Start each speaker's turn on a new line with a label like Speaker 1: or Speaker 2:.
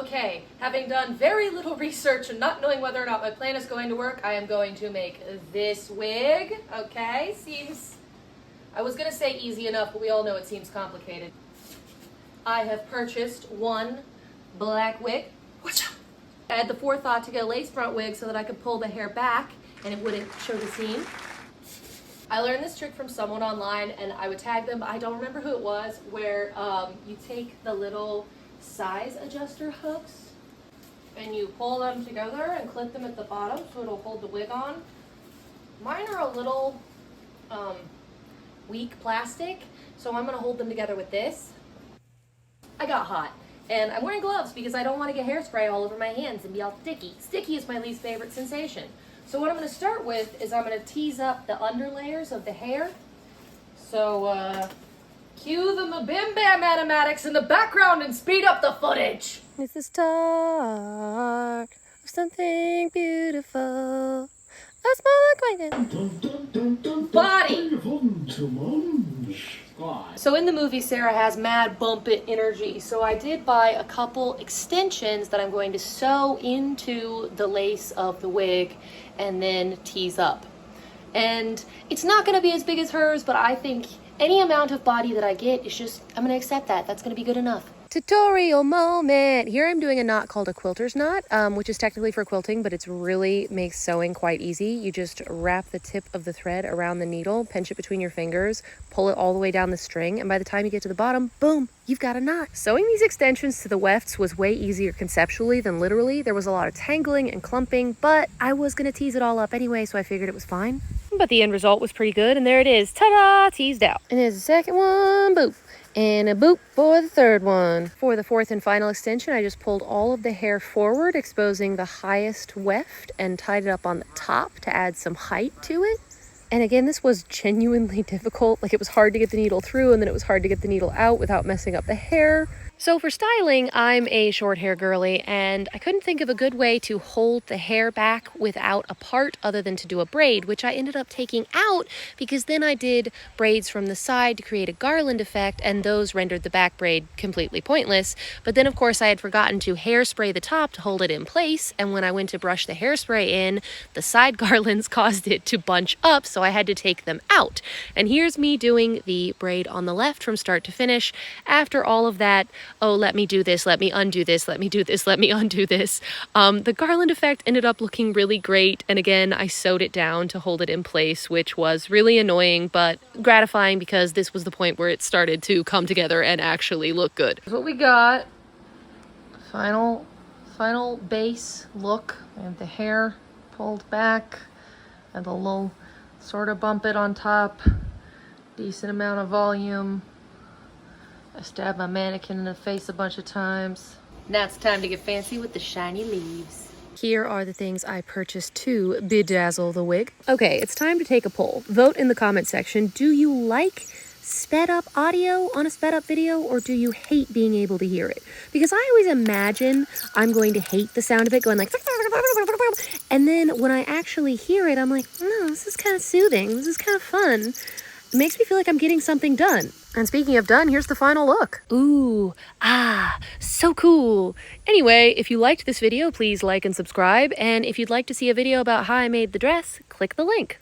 Speaker 1: Okay, having done very little research and not knowing whether or not my plan is going to work, I am going to make this wig. Okay, seems, I was gonna say easy enough, but we all know it seems complicated. I have purchased one black wig. I had the forethought to get a lace front wig so that I could pull the hair back and it wouldn't show the seam. I learned this trick from someone online and I would tag them, but I don't remember who it was, where you take the little size adjuster hooks and you pull them together and clip them at the bottom so it'll hold the wig on. Mine are a little weak plastic, so I'm gonna hold them together with this. I got hot and I'm wearing gloves because I don't want to get hairspray all over my hands and be all sticky. Sticky is my least favorite sensation. So what I'm going to start with is I'm going to tease up the underlayers of the hair. So cue the Mabim Bam animatics in the background and speed up the footage.
Speaker 2: It's the start of something beautiful. A small acquaintance.
Speaker 1: Body. So in the movie, Sarah has mad bump it energy. So I did buy a couple extensions that I'm going to sew into the lace of the wig and then tease up. And it's not going to be as big as hers, but I think any amount of body that I get is just, I'm going to accept that. That's going to be good enough.
Speaker 2: Tutorial moment. Here I'm doing a knot called a quilter's knot, which is technically for quilting, but it's really makes sewing quite easy. You just wrap the tip of the thread around the needle, pinch it between your fingers, pull it all the way down the string, and by the time you get to the bottom, boom, you've got a knot. Sewing these extensions to the wefts was way easier conceptually than literally. There was a lot of tangling and clumping, but I was gonna tease it all up anyway, so I figured it was fine. But the end result was pretty good, and there it is. Ta-da! Teased out. And there's the second one, boop. And a boop for the third one. For the fourth and final extension, I just pulled all of the hair forward, exposing the highest weft, and tied it up on the top to add some height to it. And again, this was genuinely difficult. Like, it was hard to get the needle through, and then it was hard to get the needle out without messing up the hair. So for styling, I'm a short hair girly, and I couldn't think of a good way to hold the hair back without a part other than to do a braid, which I ended up taking out because then I did braids from the side to create a garland effect, and those rendered the back braid completely pointless. But then, of course, I had forgotten to hairspray the top to hold it in place, and when I went to brush the hairspray in, the side garlands caused it to bunch up, so I had to take them out. And here's me doing the braid on the left from start to finish. After all of that, oh, let me do this, let me undo this, let me do this, let me undo this. The garland effect ended up looking really great, and again, I sewed it down to hold it in place, which was really annoying, but gratifying because this was the point where it started to come together and actually look good. Here's what we got. Final base look. I have the hair pulled back, and the little sort of bump it on top, decent amount of volume. I stabbed my mannequin in the face a bunch of times. Now it's time to get fancy with the shiny leaves. Here are the things I purchased to bedazzle the wig. Okay, it's time to take a poll. Vote in the comment section. Do you like sped up audio on a sped up video, or do you hate being able to hear it? Because I always imagine I'm going to hate the sound of it going like, and then when I actually hear it, I'm like, no, this is kind of soothing. This is kind of fun. It makes me feel like I'm getting something done. And speaking of done, here's the final look. Ooh, so cool. Anyway, if you liked this video, please like and subscribe. And if you'd like to see a video about how I made the dress, click the link.